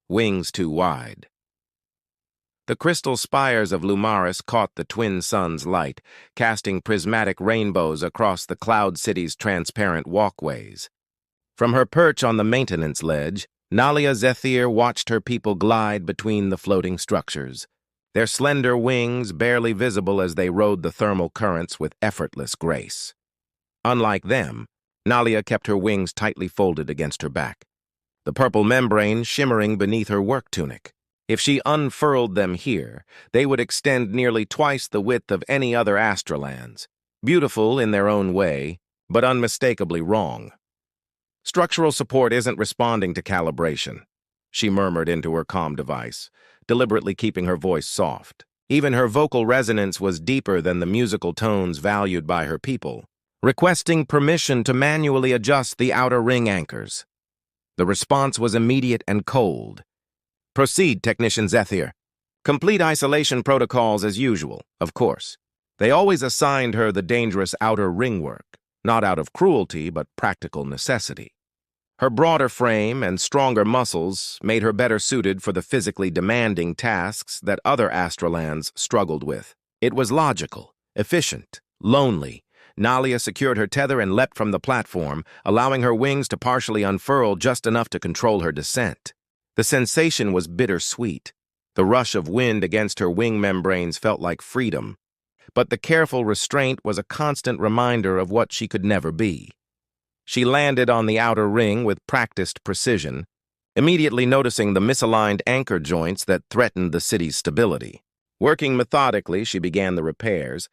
wings too wide. The crystal spires of Lumaris caught the twin suns' light, casting prismatic rainbows across the cloud city's transparent walkways. From her perch on the maintenance ledge, Nalia Zethir watched her people glide between the floating structures, their slender wings barely visible as they rode the thermal currents with effortless grace. Unlike them, Nalia kept her wings tightly folded against her back, the purple membrane shimmering beneath her work tunic. If she unfurled them here, they would extend nearly twice the width of any other astrolands, beautiful in their own way, but unmistakably wrong. Structural support isn't responding to calibration, she murmured into her comm device, deliberately keeping her voice soft. Even her vocal resonance was deeper than the musical tones valued by her people, requesting permission to manually adjust the outer ring anchors. The response was immediate and cold. Proceed, Technician Zethir. Complete isolation protocols as usual, of course. They always assigned her the dangerous outer ring work, not out of cruelty but practical necessity. Her broader frame and stronger muscles made her better suited for the physically demanding tasks that other astrolands struggled with. It was logical, efficient, lonely. Nalia secured her tether and leapt from the platform, allowing her wings to partially unfurl just enough to control her descent. The sensation was bittersweet. The rush of wind against her wing membranes felt like freedom, but the careful restraint was a constant reminder of what she could never be. She landed on the outer ring with practiced precision, immediately noticing the misaligned anchor joints that threatened the city's stability. Working methodically, she began the repairs,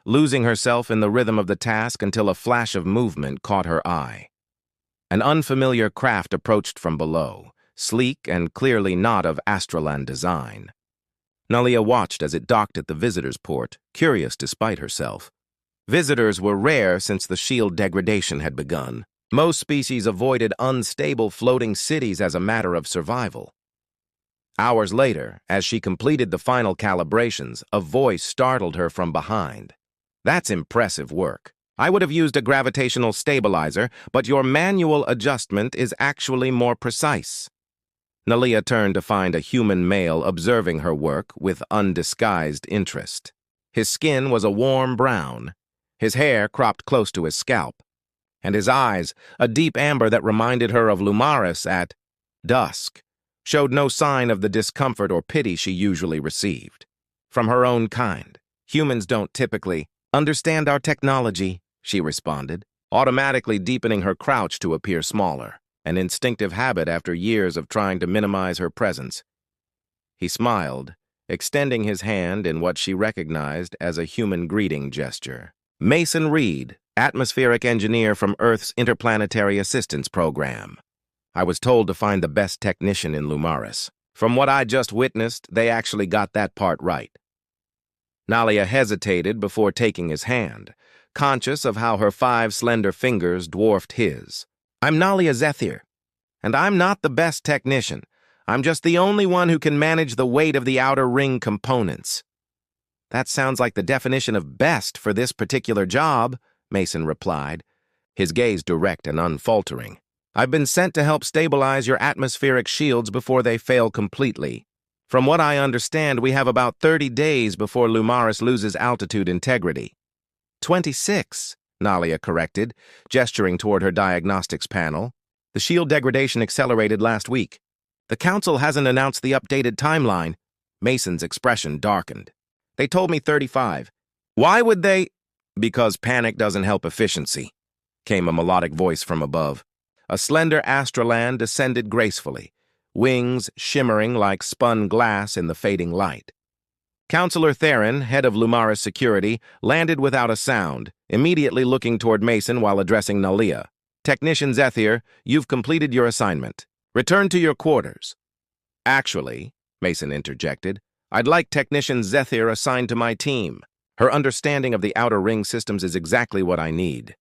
losing herself in the rhythm of the task until a flash of movement caught her eye. An unfamiliar craft approached from below, sleek and clearly not of Astroland design. Nalia watched as it docked at the visitor's port, curious despite herself. Visitors were rare since the shield degradation had begun. Most species avoided unstable floating cities as a matter of survival. Hours later, as she completed the final calibrations, a voice startled her from behind. "That's impressive work. I would have used a gravitational stabilizer, but your manual adjustment is actually more precise." Nalia turned to find a human male observing her work with undisguised interest. His skin was a warm brown, his hair cropped close to his scalp, and his eyes, a deep amber that reminded her of Lumaris at dusk, showed no sign of the discomfort or pity she usually received. From her own kind. "Humans don't typically understand our technology," she responded, automatically deepening her crouch to appear smaller, an instinctive habit after years of trying to minimize her presence. He smiled, extending his hand in what she recognized as a human greeting gesture. "Mason Reed, atmospheric engineer from Earth's Interplanetary Assistance Program. I was told to find the best technician in Lumaris. From what I just witnessed, they actually got that part right." Nalia hesitated before taking his hand, conscious of how her 5 slender fingers dwarfed his. "I'm Nalia Zethir, and I'm not the best technician. I'm just the only one who can manage the weight of the outer ring components." "That sounds like the definition of best for this particular job," Mason replied, his gaze direct and unfaltering. "I've been sent to help stabilize your atmospheric shields before they fail completely. From what I understand, we have about 30 days before Lumaris loses altitude integrity." 26, Nalia corrected, gesturing toward her diagnostics panel. "The shield degradation accelerated last week. The Council hasn't announced the updated timeline." Mason's expression darkened. "They told me 35. Why would they?" "Because panic doesn't help efficiency," came a melodic voice from above. A slender astroland descended gracefully, wings shimmering like spun glass in the fading light. Counselor Theron, head of Lumaris security, landed without a sound, immediately looking toward Mason while addressing Nalia. "Technician Zethir, you've completed your assignment. Return to your quarters." "Actually," Mason interjected, "I'd like Technician Zethir assigned to my team. Her understanding of the outer ring systems is exactly what I need."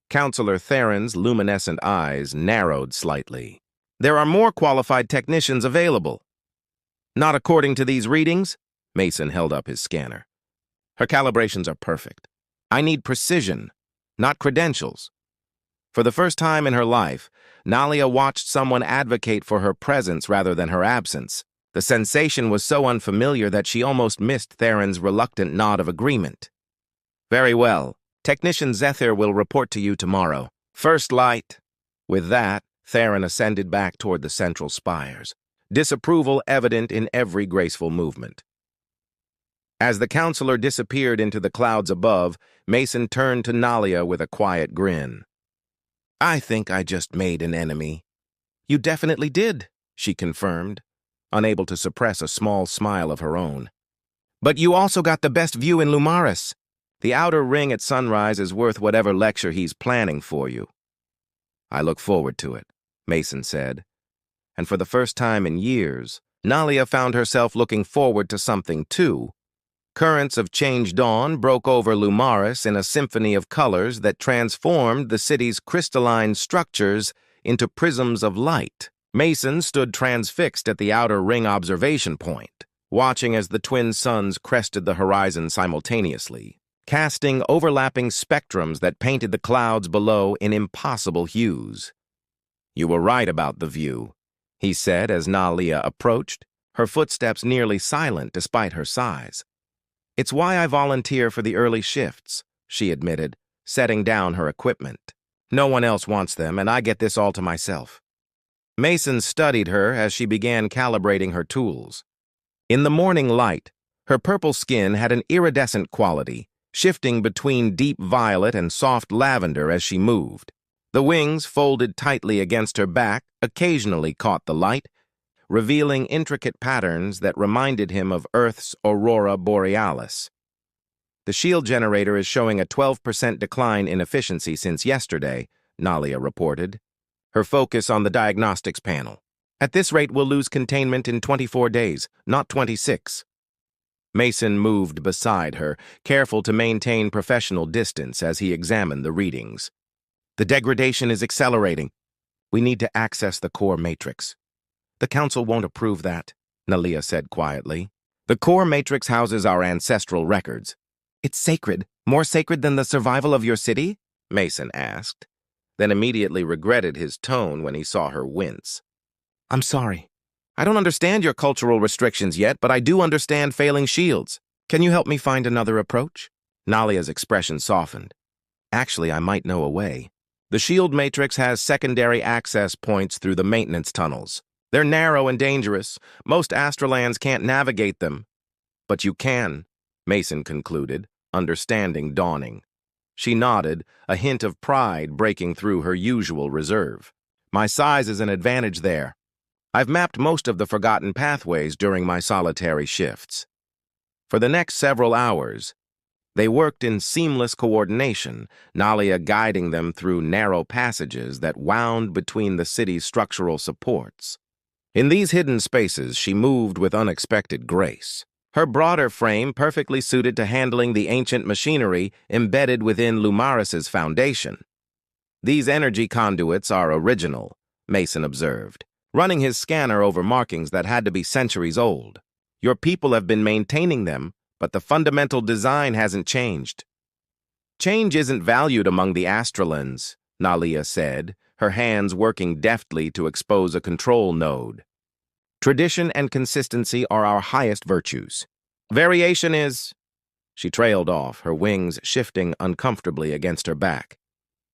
Counselor Theron's luminescent eyes narrowed slightly. "There are more qualified technicians available." "Not according to these readings?" Mason held up his scanner. "Her calibrations are perfect. I need precision, not credentials." For the first time in her life, Nalia watched someone advocate for her presence rather than her absence. The sensation was so unfamiliar that she almost missed Theron's reluctant nod of agreement. "Very well. Technician Zephyr will report to you tomorrow. First light." With that, Theron ascended back toward the central spires, disapproval evident in every graceful movement. As the counselor disappeared into the clouds above, Mason turned to Nalia with a quiet grin. "I think I just made an enemy." "You definitely did," she confirmed, unable to suppress a small smile of her own. "But you also got the best view in Lumaris. The outer ring at sunrise is worth whatever lecture he's planning for you." "I look forward to it," Mason said. And for the first time in years, Nalia found herself looking forward to something too. Currents of change dawn broke over Lumaris in a symphony of colors that transformed the city's crystalline structures into prisms of light. Mason stood transfixed at the outer ring observation point, watching as the twin suns crested the horizon simultaneously, casting overlapping spectrums that painted the clouds below in impossible hues. "You were right about the view," he said as Nalia approached, her footsteps nearly silent despite her size. "It's why I volunteer for the early shifts," she admitted, setting down her equipment. "No one else wants them, and I get this all to myself." Mason studied her as she began calibrating her tools. In the morning light, her purple skin had an iridescent quality, shifting between deep violet and soft lavender as she moved. The wings, folded tightly against her back, occasionally caught the light, revealing intricate patterns that reminded him of Earth's aurora borealis. "The shield generator is showing a 12% decline in efficiency since yesterday," Nalia reported, her focus on the diagnostics panel. "At this rate, we'll lose containment in 24 days, not 26. Mason moved beside her, careful to maintain professional distance as he examined the readings. "The degradation is accelerating. We need to access the core matrix." "The Council won't approve that," Nalia said quietly. "The core matrix houses our ancestral records." "It's sacred. More sacred than the survival of your city?" Mason asked, then immediately regretted his tone when he saw her wince. "I'm sorry. I don't understand your cultural restrictions yet, but I do understand failing shields. Can you help me find another approach?" Nalia's expression softened. "Actually, I might know a way. The shield matrix has secondary access points through the maintenance tunnels. They're narrow and dangerous. Most Astrolans can't navigate them." "But you can," Mason concluded, understanding dawning. She nodded, a hint of pride breaking through her usual reserve. "My size is an advantage there. I've mapped most of the forgotten pathways during my solitary shifts." For the next several hours, they worked in seamless coordination, Nalia guiding them through narrow passages that wound between the city's structural supports. In these hidden spaces, she moved with unexpected grace, her broader frame perfectly suited to handling the ancient machinery embedded within Lumaris's foundation. "These energy conduits are original," Mason observed, running his scanner over markings that had to be centuries old. "Your people have been maintaining them, but the fundamental design hasn't changed." "Change isn't valued among the Astrolans," Nalia said, her hands working deftly to expose a control node. "Tradition and consistency are our highest virtues. Variation is—" She trailed off, her wings shifting uncomfortably against her back.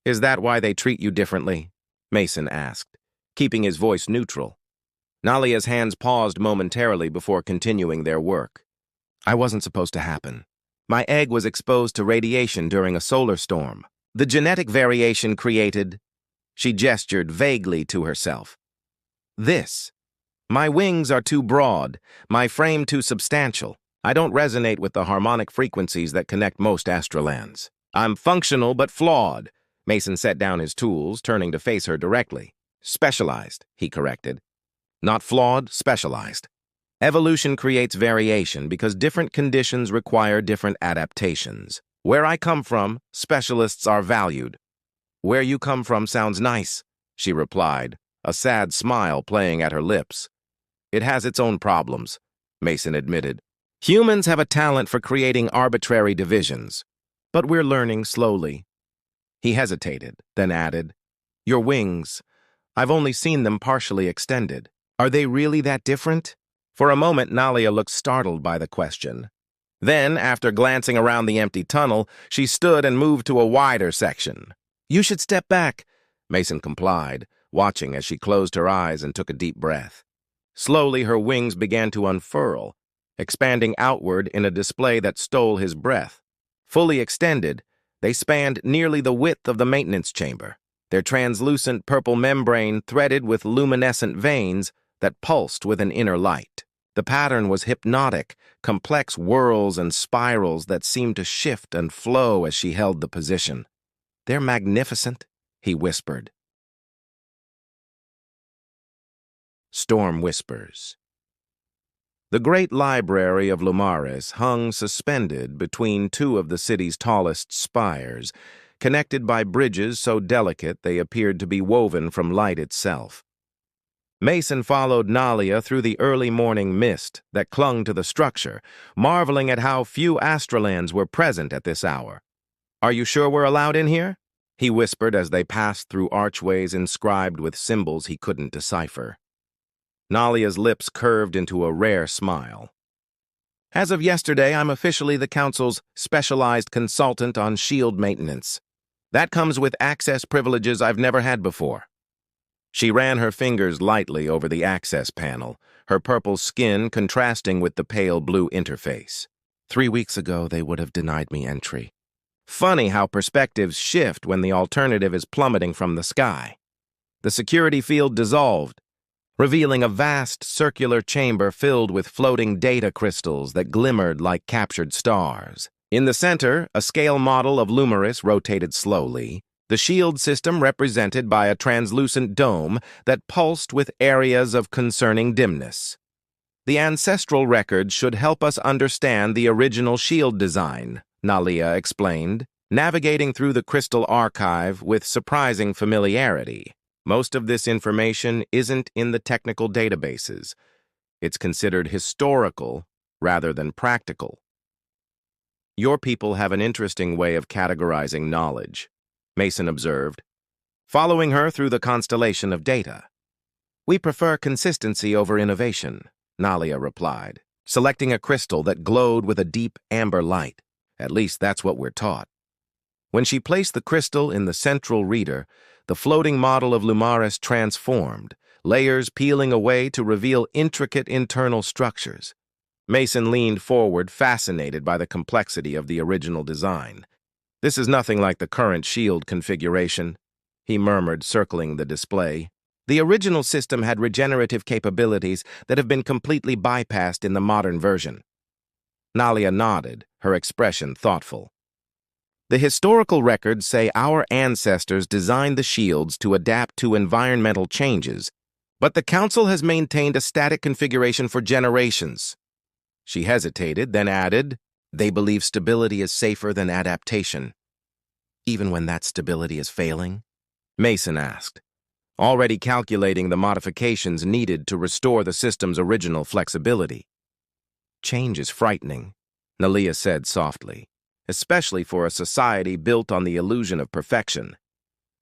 "Is that why they treat you differently?" Mason asked, keeping his voice neutral. Nalia's hands paused momentarily before continuing their work. "I wasn't supposed to happen. My egg was exposed to radiation during a solar storm. The genetic variation created—" She gestured vaguely to herself. "This. My wings are too broad, my frame too substantial. I don't resonate with the harmonic frequencies that connect most Astrolans. I'm functional but flawed." Mason set down his tools, turning to face her directly. "Specialized," he corrected. "Not flawed, specialized. Evolution creates variation because different conditions require different adaptations. Where I come from, specialists are valued." "Where you come from sounds nice," she replied, a sad smile playing at her lips. "It has its own problems," Mason admitted. "Humans have a talent for creating arbitrary divisions, but we're learning slowly." He hesitated, then added, Your wings. I've only seen them partially extended. Are they really that different? For a moment, Nalia looked startled by the question. Then, after glancing around the empty tunnel, she stood and moved to a wider section. You should step back, Mason complied, watching as she closed her eyes and took a deep breath. Slowly, her wings began to unfurl, expanding outward in a display that stole his breath. Fully extended, they spanned nearly the width of the maintenance chamber, their translucent purple membrane threaded with luminescent veins that pulsed with an inner light. The pattern was hypnotic, complex whirls and spirals that seemed to shift and flow as she held the position. They're magnificent, he whispered. Storm whispers. The great library of Lumaris hung suspended between two of the city's tallest spires, connected by bridges so delicate they appeared to be woven from light itself. Mason followed Nalia through the early morning mist that clung to the structure, marveling at how few Astralans were present at this hour. Are you sure we're allowed in here? He whispered as they passed through archways inscribed with symbols he couldn't decipher. Nalia's lips curved into a rare smile. As of yesterday, I'm officially the Council's specialized consultant on shield maintenance. That comes with access privileges I've never had before. She ran her fingers lightly over the access panel, her purple skin contrasting with the pale blue interface. 3 weeks ago, they would have denied me entry. Funny how perspectives shift when the alternative is plummeting from the sky. The security field dissolved, revealing a vast circular chamber filled with floating data crystals that glimmered like captured stars. In the center, a scale model of Lumaris rotated slowly, the shield system represented by a translucent dome that pulsed with areas of concerning dimness. The ancestral records should help us understand the original shield design, Nalia explained, navigating through the crystal archive with surprising familiarity. Most of this information isn't in the technical databases. It's considered historical rather than practical. Your people have an interesting way of categorizing knowledge, Mason observed, following her through the constellation of data. We prefer consistency over innovation, Nalia replied, selecting a crystal that glowed with a deep amber light. At least that's what we're taught. When she placed the crystal in the central reader, the floating model of Lumaris transformed, layers peeling away to reveal intricate internal structures. Mason leaned forward, fascinated by the complexity of the original design. This is nothing like the current shield configuration, he murmured, circling the display. The original system had regenerative capabilities that have been completely bypassed in the modern version. Nalia nodded, her expression thoughtful. The historical records say our ancestors designed the shields to adapt to environmental changes, but the Council has maintained a static configuration for generations. She hesitated, then added, they believe stability is safer than adaptation. Even when that stability is failing? Mason asked, already calculating the modifications needed to restore the system's original flexibility. Change is frightening, Nalia said softly, especially for a society built on the illusion of perfection.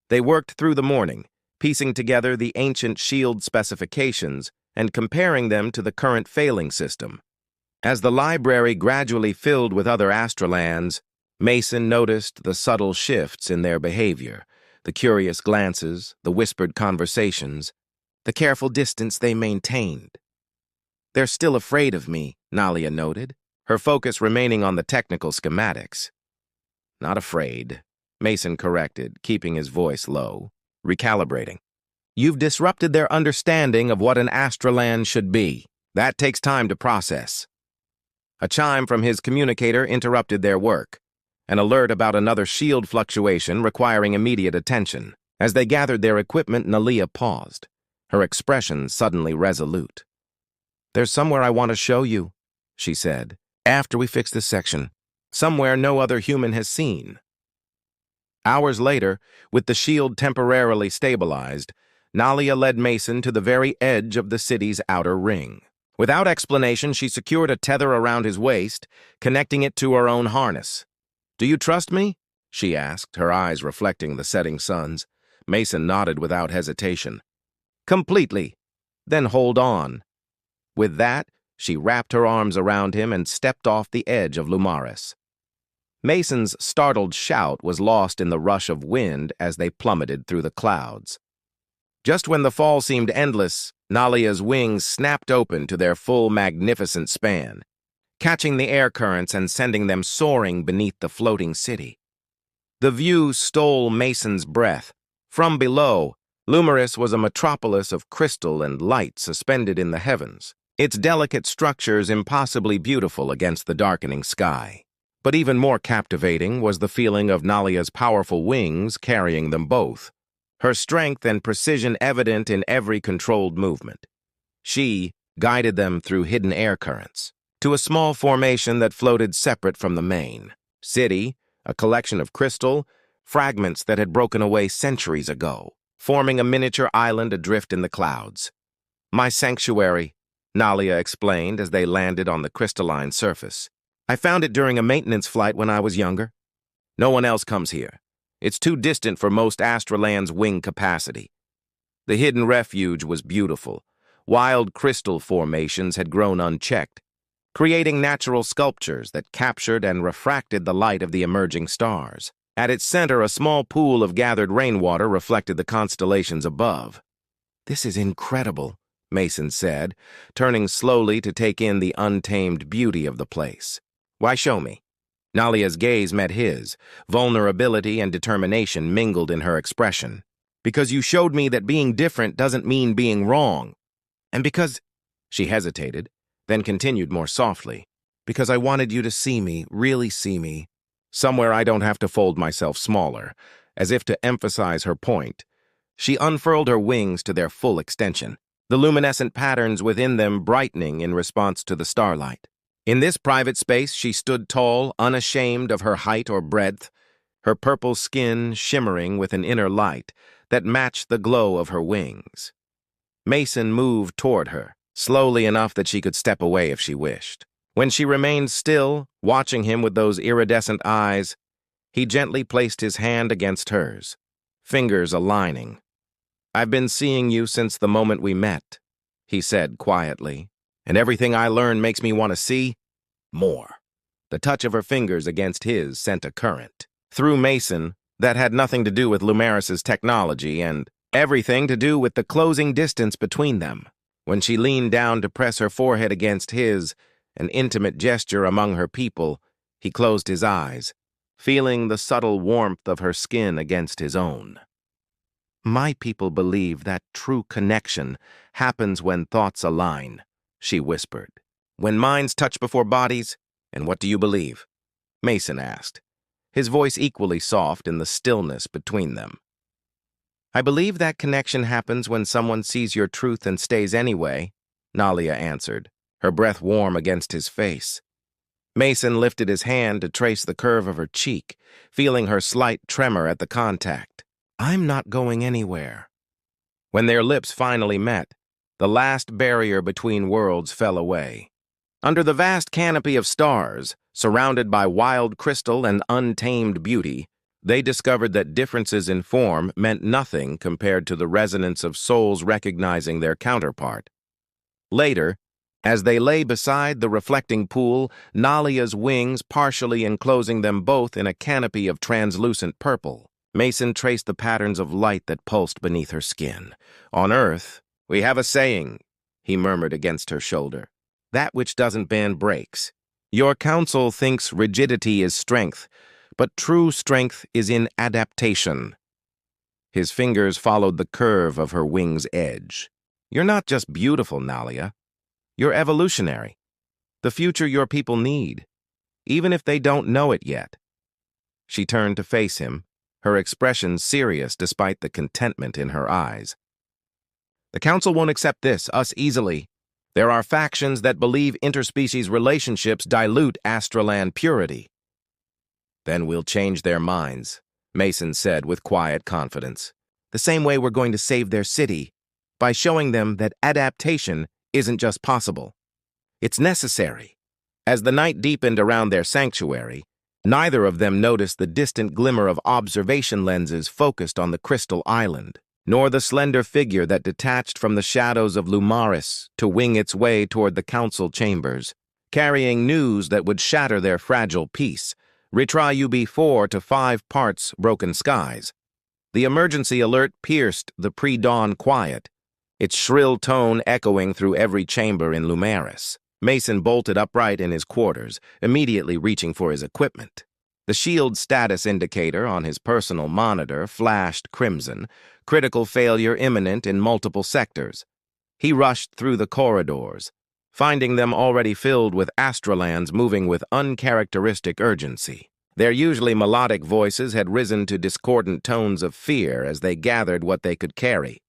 They worked through the morning, piecing together the ancient shield specifications and comparing them to the current failing system. As the library gradually filled with other Astralans, Mason noticed the subtle shifts in their behavior, the curious glances, the whispered conversations, the careful distance they maintained. They're still afraid of me, Nalia noted, her focus remaining on the technical schematics. Not afraid, Mason corrected, keeping his voice low, recalibrating. You've disrupted their understanding of what an Astralan should be. That takes time to process. A chime from his communicator interrupted their work, an alert about another shield fluctuation requiring immediate attention. As they gathered their equipment, Nalia paused, her expression suddenly resolute. There's somewhere I want to show you, she said, after we fix this section. Somewhere no other human has seen. Hours later, with the shield temporarily stabilized, Nalia led Mason to the very edge of the city's outer ring. Without explanation, she secured a tether around his waist, connecting it to her own harness. Do you trust me? She asked, her eyes reflecting the setting suns. Mason nodded without hesitation. Completely. Then hold on. With that, she wrapped her arms around him and stepped off the edge of Lumaris. Mason's startled shout was lost in the rush of wind as they plummeted through the clouds. Just when the fall seemed endless, Nalia's wings snapped open to their full magnificent span, catching the air currents and sending them soaring beneath the floating city. The view stole Mason's breath. From below, Lumaris was a metropolis of crystal and light suspended in the heavens, its delicate structures impossibly beautiful against the darkening sky. But even more captivating was the feeling of Nalia's powerful wings carrying them both, her strength and precision evident in every controlled movement. She guided them through hidden air currents to a small formation that floated separate from the main city, a collection of crystal fragments that had broken away centuries ago, forming a miniature island adrift in the clouds. "My sanctuary," Nalia explained as they landed on the crystalline surface. "I found it during a maintenance flight when I was younger. No one else comes here. It's too distant for most Astraland's wing capacity." The hidden refuge was beautiful. Wild crystal formations had grown unchecked, creating natural sculptures that captured and refracted the light of the emerging stars. At its center, a small pool of gathered rainwater reflected the constellations above. "This is incredible," Mason said, turning slowly to take in the untamed beauty of the place. "Why, show me." Nalia's gaze met his. Vulnerability and determination mingled in her expression. "Because you showed me that being different doesn't mean being wrong. And because—" She hesitated, then continued more softly. "Because I wanted you to see me, really see me. Somewhere I don't have to fold myself smaller." As if to emphasize her point, she unfurled her wings to their full extension, the luminescent patterns within them brightening in response to the starlight. In this private space, she stood tall, unashamed of her height or breadth, her purple skin shimmering with an inner light that matched the glow of her wings. Mason moved toward her, slowly enough that she could step away if she wished. When she remained still, watching him with those iridescent eyes, he gently placed his hand against hers, fingers aligning. "I've been seeing you since the moment we met," he said quietly, "and everything I learn makes me want to see more." The touch of her fingers against his sent a current through Mason that had nothing to do with Lumaris's technology and everything to do with the closing distance between them. When she leaned down to press her forehead against his, an intimate gesture among her people, he closed his eyes, feeling the subtle warmth of her skin against his own. "My people believe that true connection happens when thoughts align," she whispered. "When minds touch before bodies? And what do you believe?" Mason asked, his voice equally soft in the stillness between them. "I believe that connection happens when someone sees your truth and stays anyway," Nalia answered, her breath warm against his face. Mason lifted his hand to trace the curve of her cheek, feeling her slight tremor at the contact. "I'm not going anywhere." When their lips finally met, the last barrier between worlds fell away. Under the vast canopy of stars, surrounded by wild crystal and untamed beauty, they discovered that differences in form meant nothing compared to the resonance of souls recognizing their counterpart. Later, as they lay beside the reflecting pool, Nalia's wings partially enclosing them both in a canopy of translucent purple, Mason traced the patterns of light that pulsed beneath her skin. "On Earth, we have a saying," he murmured against her shoulder. "That which doesn't bend breaks. Your council thinks rigidity is strength, but true strength is in adaptation." His fingers followed the curve of her wing's edge. "You're not just beautiful, Nalia. You're evolutionary. The future your people need, even if they don't know it yet." She turned to face him, her expression serious despite the contentment in her eyes. "The Council won't accept us easily. There are factions that believe interspecies relationships dilute Astraland purity." "Then we'll change their minds," Mason said with quiet confidence. "The same way we're going to save their city, by showing them that adaptation isn't just possible. It's necessary." As the night deepened around their sanctuary, Neither of them noticed the distant glimmer of observation lenses focused on the crystal island, nor the slender figure that detached from the shadows of Lumaris to wing its way toward the council chambers, carrying news that would shatter their fragile peace. Retry UB4 to 5 parts broken skies. The emergency alert pierced the pre-dawn quiet, its shrill tone echoing through every chamber in Lumaris. Mason bolted upright in his quarters, immediately reaching for his equipment. The shield status indicator on his personal monitor flashed crimson, critical failure imminent in multiple sectors. He rushed through the corridors, finding them already filled with astrolans moving with uncharacteristic urgency. Their usually melodic voices had risen to discordant tones of fear as they gathered what they could carry.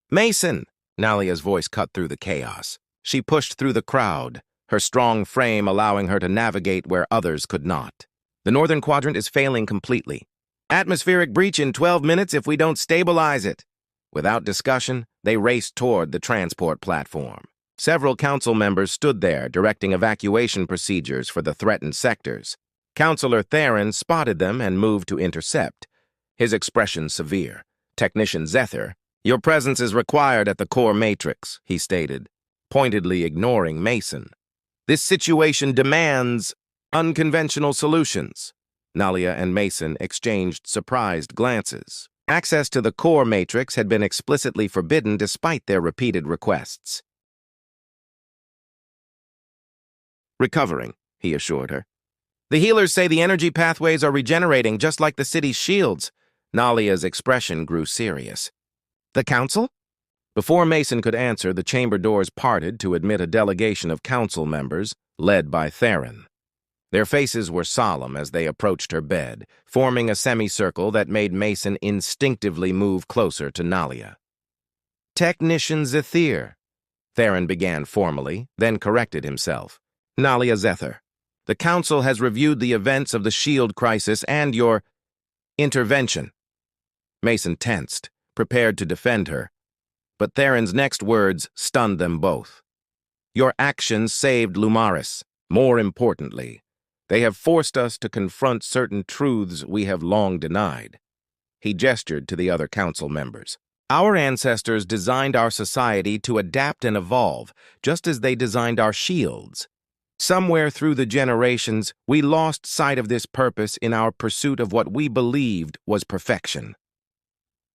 "Mason!" Nalia's voice cut through the chaos. She pushed through the crowd, her strong frame allowing her to navigate where others could not. "The northern quadrant is failing completely. Atmospheric breach in 12 minutes if we don't stabilize it." Without discussion, they raced toward the transport platform. Several council members stood there directing evacuation procedures for the threatened sectors. Councillor Theron spotted them and moved to intercept, his expression severe. Technician Zether, "Your presence is required at the core matrix," he stated, pointedly ignoring Mason. "This situation demands unconventional solutions." Nalia and Mason exchanged surprised glances. Access to the core matrix had been explicitly forbidden despite their repeated requests. "Recovering," he assured her. "The healers say the energy pathways are regenerating just like the city's shields." Nalia's expression grew serious. "The council?" Before Mason could answer, the chamber doors parted to admit a delegation of council members, led by Theron. Their faces were solemn as they approached her bed, forming a semicircle that made Mason instinctively move closer to Nalia. "Technician Zether," Theron began formally, then corrected himself. "Nalia Zether. The Council has reviewed the events of the Shield crisis and your intervention." Mason tensed, prepared to defend her, but Theron's next words stunned them both. "Your actions saved Lumaris. More importantly, they have forced us to confront certain truths we have long denied." He gestured to the other council members. "Our ancestors designed our society to adapt and evolve, just as they designed our shields. Somewhere through the generations, we lost sight of this purpose in our pursuit of what we believed was perfection."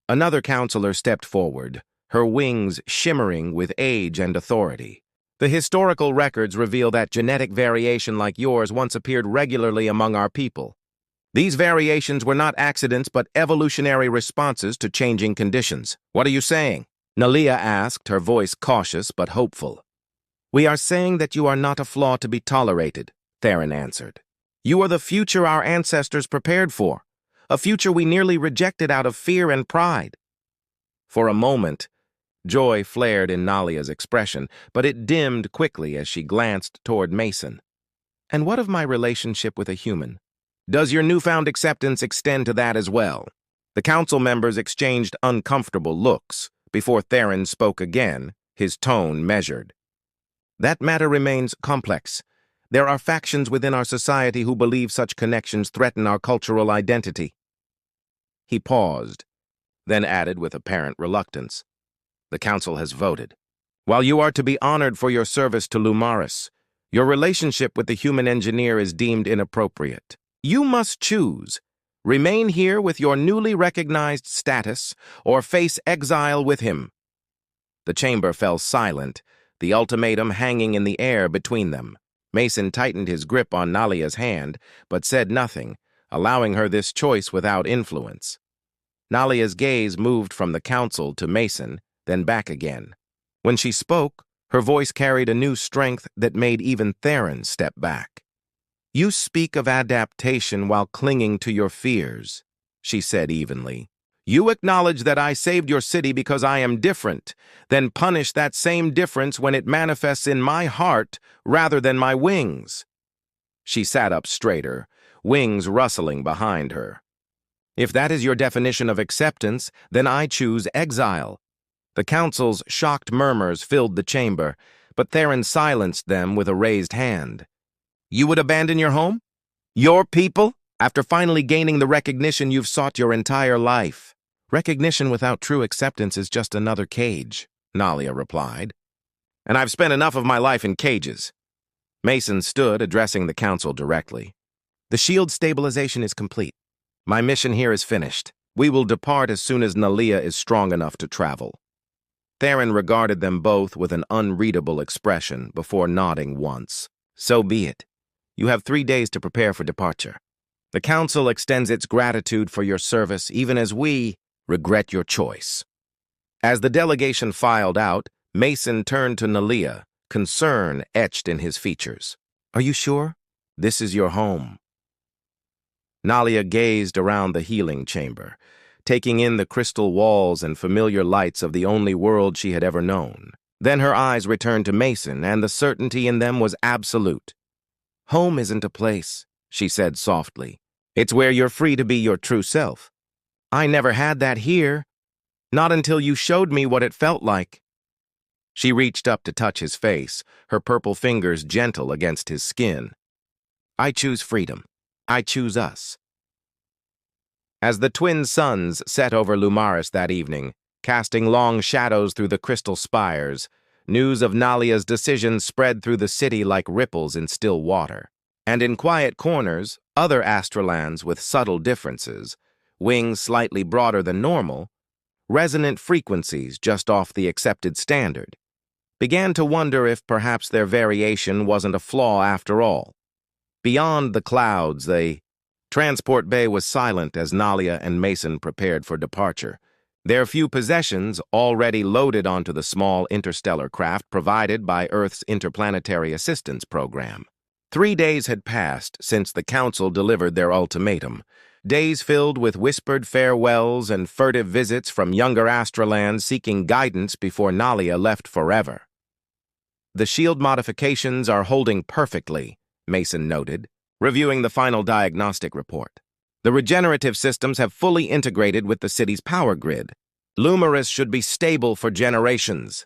Another counselor stepped forward, her wings shimmering with age and authority. "The historical records reveal that genetic variation like yours once appeared regularly among our people. These variations were not accidents but evolutionary responses to changing conditions." "What are you saying?" Nalia asked, her voice cautious but hopeful. "We are saying that you are not a flaw to be tolerated," Theron answered. "You are the future our ancestors prepared for, a future we nearly rejected out of fear and pride." For a moment, joy flared in Nalia's expression, but it dimmed quickly as she glanced toward Mason. "And what of my relationship with a human? Does your newfound acceptance extend to that as well?" The council members exchanged uncomfortable looks before Theron spoke again, his tone measured. "That matter remains complex. There are factions within our society who believe such connections threaten our cultural identity." He paused, then added with apparent reluctance, "The council has voted. While you are to be honored for your service to Lumaris, your relationship with the human engineer is deemed inappropriate. You must choose. Remain here with your newly recognized status, or face exile with him." The chamber fell silent, the ultimatum hanging in the air between them. Mason tightened his grip on Nalia's hand, but said nothing, allowing her this choice without influence. Nalia's gaze moved from the council to Mason, then back again. When she spoke, her voice carried a new strength that made even Theron step back. "You speak of adaptation while clinging to your fears," she said evenly. "You acknowledge that I saved your city because I am different, then punish that same difference when it manifests in my heart rather than my wings." She sat up straighter, wings rustling behind her. "If that is your definition of acceptance, then I choose exile." The council's shocked murmurs filled the chamber, but Theron silenced them with a raised hand. "You would abandon your home? Your people?" After finally gaining the recognition you've sought your entire life. Recognition without true acceptance is just another cage, Nalia replied. And I've spent enough of my life in cages. Mason stood, addressing the council directly. The shield stabilization is complete. My mission here is finished. We will depart as soon as Nalia is strong enough to travel. Theron regarded them both with an unreadable expression before nodding once. So be it. You have 3 days to prepare for departure. The council extends its gratitude for your service, even as we regret your choice. As the delegation filed out, Mason turned to Nalia, concern etched in his features. Are you sure? This is your home. Nalia gazed around the healing chamber, taking in the crystal walls and familiar lights of the only world she had ever known. Then her eyes returned to Mason, and the certainty in them was absolute. Home isn't a place, she said softly. It's where you're free to be your true self. I never had that here, not until you showed me what it felt like. She reached up to touch his face, her purple fingers gentle against his skin. I choose freedom. I choose us. As the twin suns set over Lumaris that evening, casting long shadows through the crystal spires, news of Nalia's decision spread through the city like ripples in still water. And in quiet corners, other astrolans with subtle differences, wings slightly broader than normal, resonant frequencies just off the accepted standard, began to wonder if perhaps their variation wasn't a flaw after all. Beyond the clouds, the transport bay was silent as Nalia and Mason prepared for departure. Their few possessions already loaded onto the small interstellar craft provided by Earth's Interplanetary Assistance Program. 3 days had passed since the Council delivered their ultimatum, days filled with whispered farewells and furtive visits from younger astrolans seeking guidance before Nalia left forever. The shield modifications are holding perfectly, Mason noted, reviewing the final diagnostic report. The regenerative systems have fully integrated with the city's power grid. Lumaris should be stable for generations.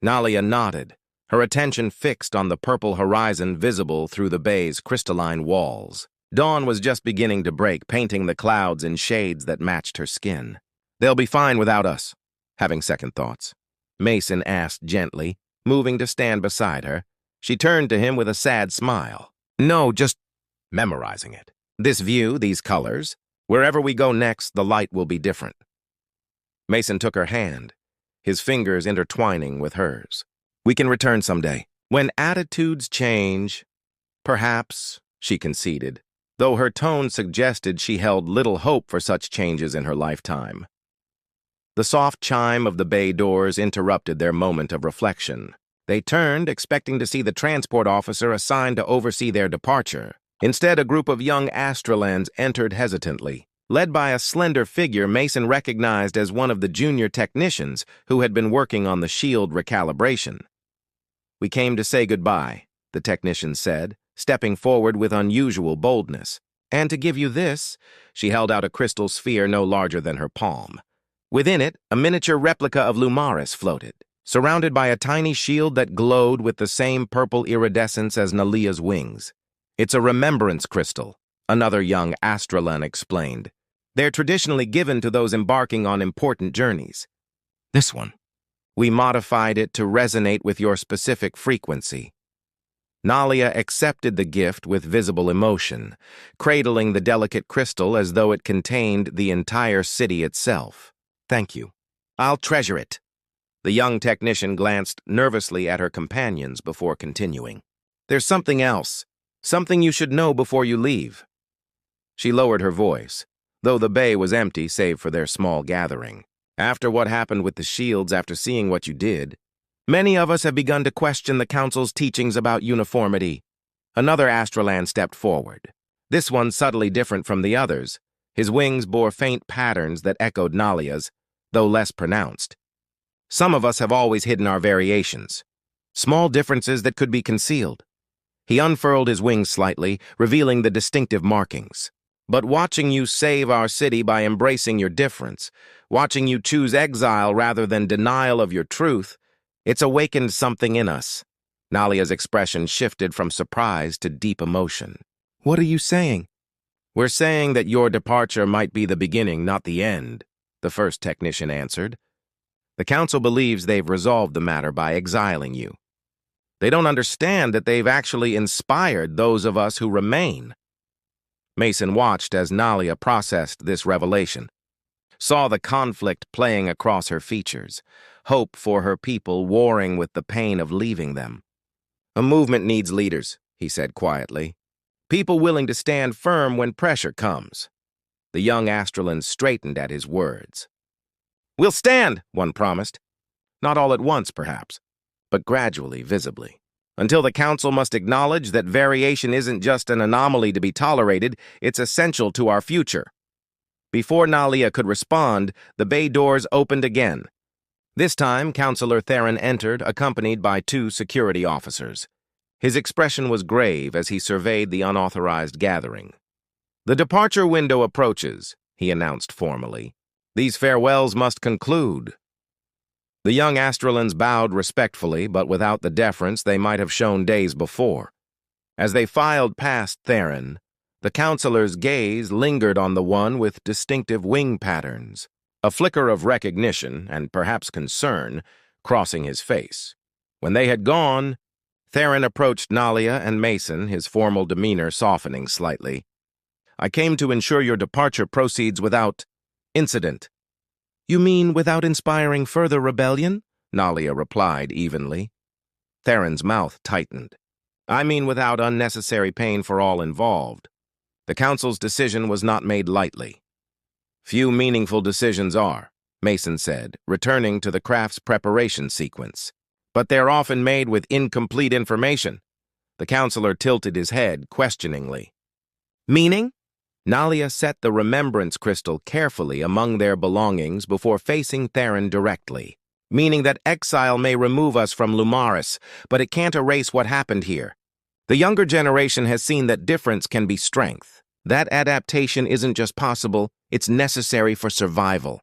Nalia nodded, her attention fixed on the purple horizon visible through the bay's crystalline walls. Dawn was just beginning to break, painting the clouds in shades that matched her skin. They'll be fine without us. Having second thoughts, Mason asked gently, moving to stand beside her. She turned to him with a sad smile. No, just memorizing it. This view, these colors, wherever we go next, the light will be different. Mason took her hand, his fingers intertwining with hers. We can return someday. When attitudes change, perhaps, she conceded, though her tone suggested she held little hope for such changes in her lifetime. The soft chime of the bay doors interrupted their moment of reflection. They turned, expecting to see the transport officer assigned to oversee their departure. Instead, a group of young astrolans entered hesitantly. Led by a slender figure Mason recognized as one of the junior technicians who had been working on the shield recalibration. We came to say goodbye, the technician said, stepping forward with unusual boldness. And to give you this, she held out a crystal sphere no larger than her palm. Within it, a miniature replica of Lumaris floated, surrounded by a tiny shield that glowed with the same purple iridescence as Nalia's wings. It's a remembrance crystal, another young astrolan explained. They're traditionally given to those embarking on important journeys. This one. We modified it to resonate with your specific frequency. Nalia accepted the gift with visible emotion, cradling the delicate crystal as though it contained the entire city itself. Thank you. I'll treasure it. The young technician glanced nervously at her companions before continuing. There's something else, something you should know before you leave. She lowered her voice, though the bay was empty save for their small gathering. After what happened with the shields, after seeing what you did, many of us have begun to question the Council's teachings about uniformity. Another astrolan stepped forward, this one subtly different from the others. His wings bore faint patterns that echoed Nalia's, though less pronounced. Some of us have always hidden our variations, small differences that could be concealed. He unfurled his wings slightly, revealing the distinctive markings. But watching you save our city by embracing your difference, watching you choose exile rather than denial of your truth, it's awakened something in us. Nalia's expression shifted from surprise to deep emotion. What are you saying? We're saying that your departure might be the beginning, not the end, the first technician answered. The council believes they've resolved the matter by exiling you. They don't understand that they've actually inspired those of us who remain. Mason watched as Nalia processed this revelation, saw the conflict playing across her features, hope for her people warring with the pain of leaving them. A movement needs leaders, he said quietly. People willing to stand firm when pressure comes. The young Astralan straightened at his words. We'll stand, one promised. Not all at once, perhaps, but gradually, visibly. Until the council must acknowledge that variation isn't just an anomaly to be tolerated, it's essential to our future. Before Nalia could respond, the bay doors opened again. This time, Councillor Theron entered, accompanied by 2 security officers. His expression was grave as he surveyed the unauthorized gathering. The departure window approaches, he announced formally. These farewells must conclude. The young Astralans bowed respectfully, but without the deference they might have shown days before. As they filed past Theron, the councillor's gaze lingered on the one with distinctive wing patterns, a flicker of recognition, and perhaps concern, crossing his face. When they had gone, Theron approached Nalia and Mason, his formal demeanor softening slightly. I came to ensure your departure proceeds without incident. You mean without inspiring further rebellion? Nalia replied evenly. Theron's mouth tightened. I mean without unnecessary pain for all involved. The council's decision was not made lightly. Few meaningful decisions are, Mason said, returning to the craft's preparation sequence. But they're often made with incomplete information. The counselor tilted his head questioningly. Meaning? Nalia set the remembrance crystal carefully among their belongings before facing Theron directly. Meaning that exile may remove us from Lumaris, but it can't erase what happened here. The younger generation has seen that difference can be strength. That adaptation isn't just possible, it's necessary for survival.